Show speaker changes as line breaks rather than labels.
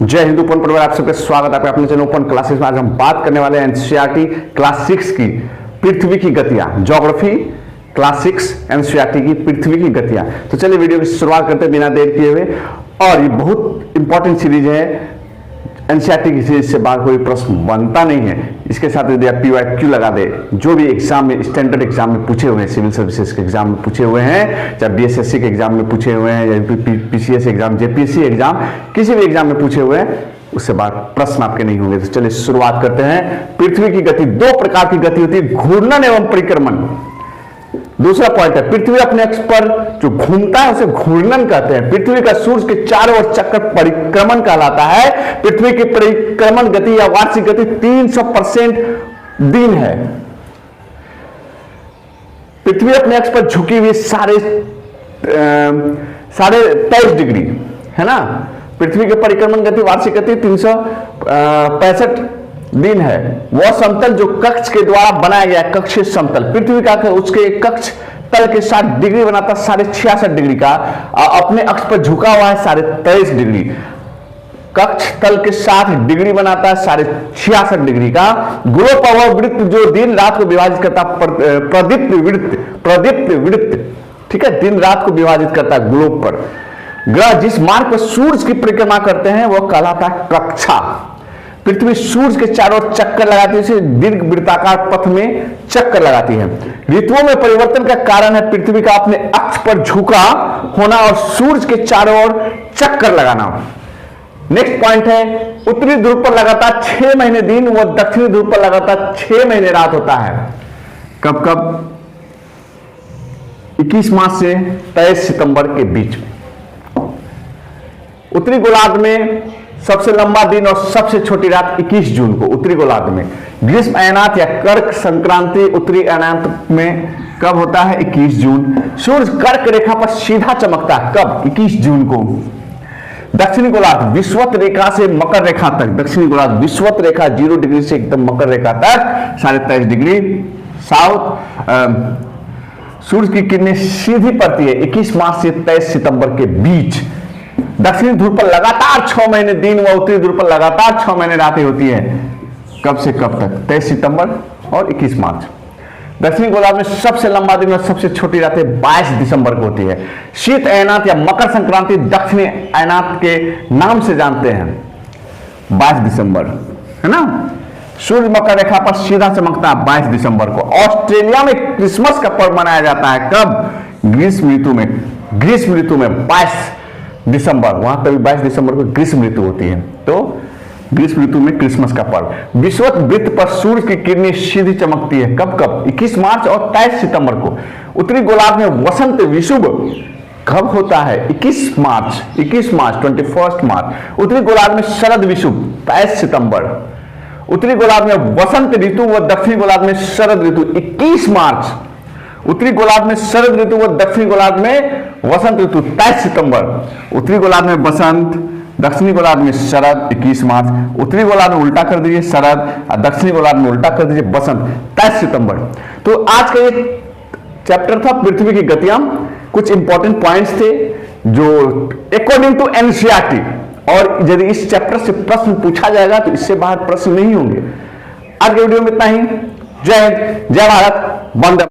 जय हिंद ओपन परिवार, आप सबका स्वागत है अपने चैनल ओपन क्लासेस में। आज हम बात करने वाले हैं एनसीईआरटी क्लास 6 की पृथ्वी की गतियां, ज्योग्राफी क्लास 6 एनसीईआरटी की पृथ्वी की गतियां। तो चलिए वीडियो की शुरुआत करते हैं बिना देर किए हुए। और ये बहुत इंपॉर्टेंट सीरीज है, एनसीईआरटी की सीरीज से बाहर कोई प्रश्न बनता नहीं है। इसके साथ यदि आप PYQ लगा दे, जो भी एग्जाम में, स्टैंडर्ड एग्जाम में पूछे हुए हैं, सिविल सर्विसेज के एग्जाम में पूछे हुए हैं, चाहे BSSC के एग्जाम में पूछे हुए हैं, या PCS एग्जाम, JPSC एग्जाम, किसी भी एग्जाम में पूछे हुए हैं, उससे बाहर प्रश्न आपके नहीं होंगे। तो चलिए शुरुआत करते हैं। पृथ्वी की गति, दो प्रकार की गति होती है, घूर्णन एवं परिक्रमण। दूसरा पॉइंट है, पृथ्वी अपने अक्ष पर जो घूमता है उसे घूर्णन कहते हैं। पृथ्वी का सूर्य के चारों ओर चक्कर परिक्रमण कहलाता है। पृथ्वी की परिक्रमण गति या वार्षिक गति 300% दिन है। पृथ्वी अपने अक्ष पर झुकी हुई साढ़े 23 डिग्री है ना। पृथ्वी की परिक्रमण गति, वार्षिक गति 365 दिन है। वह समतल जो कक्ष के द्वारा बनाया गया, कक्षीय समतल, पृथ्वी का उसके कक्ष तल के 60 डिग्री बनाता 66.5 डिग्री का, अपने अक्ष पर झुका हुआ है 23.5 डिग्री। कक्ष तल के 60 डिग्री बनाता है 66.5 डिग्री का। ग्लोब और वृत्त जो दिन रात को विभाजित करता, प्रदीप्त वृत्त, ठीक है, दिन रात को विभाजित करता है ग्लोब पर। ग्रह जिस मार्ग पर सूर्य की परिक्रमा करते हैं वह कहलाता है कक्षा। पृथ्वी सूर्य के चारों ओर चक्कर लगाती है, इसे दीर्घ वृत्ताकार पथ में चक्कर लगाती है। ऋतुओं में परिवर्तन का कारण है पृथ्वी का अपने अक्ष पर झुका होना और सूर्य के चारों ओर चक्कर लगाना। नेक्स्ट पॉइंट है, उत्तरी ध्रुव पर लगातार 6 महीने दिन व दक्षिणी ध्रुव पर लगातार 6 महीने रात होता है। कब कब? 21 मार्च से 23 सितंबर के बीच में। उत्तरी गोलार्ध में सबसे लंबा दिन और सबसे छोटी रात 21 जून को उत्तरी गोलार्ध में। ग्रीष्म अयनात या कर्क संक्रांति उत्तरी अयनात में कब होता है? 21 जून। सूर्य कर्क रेखा पर सीधा चमकता है कब? 21 जून को। दक्षिणी गोलार्ध विषुवत रेखा से मकर रेखा तक, दक्षिणी गोलार्ध विषुवत रेखा 0 डिग्री से एकदम मकर रेखा तक 23.5 डिग्री साउथ। सूर्य की किरणें सीधी पड़ती है 21 मार्च से 23 सितंबर के बीच। दक्षिणी ध्रुव पर लगातार 6 महीने दिन व उत्तरी ध्रुव पर लगातार 6 महीने रातें होती है। कब से कब तक? 23 सितंबर और 21 मार्च। दक्षिणी गोलार्ध में सबसे लंबा दिन और सबसे छोटी रातें 22 दिसंबर को होती है। शीत अयनात या मकर संक्रांति दक्षिणी अयनात के नाम से जानते हैं, 22 दिसंबर है ना। सूर्य मकर रेखा पर सीधा चमकता है 22 दिसंबर को। ऑस्ट्रेलिया में क्रिसमस का पर्व मनाया जाता है कब? ग्रीष्म ऋतु में। ग्रीष्म ऋतु में 22 दिसंबर, वहां पर 22 दिसंबर को ग्रीष्म ऋतु होती है। तो ग्रीष्म ऋतु में क्रिसमस का पर्व। विषुवत वृत्त पर सूर्य की किरणें सीधी चमकती है कब कब? 21 मार्च और 23 सितंबर को। उत्तरी गोलार्ध में वसंत विषुव कब होता है? 21 मार्च 21 मार्च। उत्तरी गोलार्ध में शरद विषुव 23 सितंबर। उत्तरी गोलार्ध में वसंत ऋतु व दक्षिणी गोलार्ध में शरद ऋतु 21 मार्च। उत्तरी गोलार्ध में शरद ऋतु व दक्षिणी गोलार्ध में वसंत ऋतु 23 सितंबर। उत्तरी गोलार्ध में वसंत, दक्षिणी गोलार्ध में शरद 21 मार्च। उत्तरी गोलार्ध में उल्टा कर दीजिए शरद और दक्षिणी गोलार्ध में उल्टा कर दीजिए वसंत, 23 सितंबर। तो आज का ये चैप्टर था पृथ्वी की गतियां। कुछ इंपॉर्टेंट पॉइंट्स थे जो अकॉर्डिंग टू एनसीईआरटी, और यदि इस चैप्टर से प्रश्न पूछा जाएगा तो इससे बाहर प्रश्न नहीं होंगे। आज के वीडियो में इतना ही। जय हिंद, जय भारत, वंदे।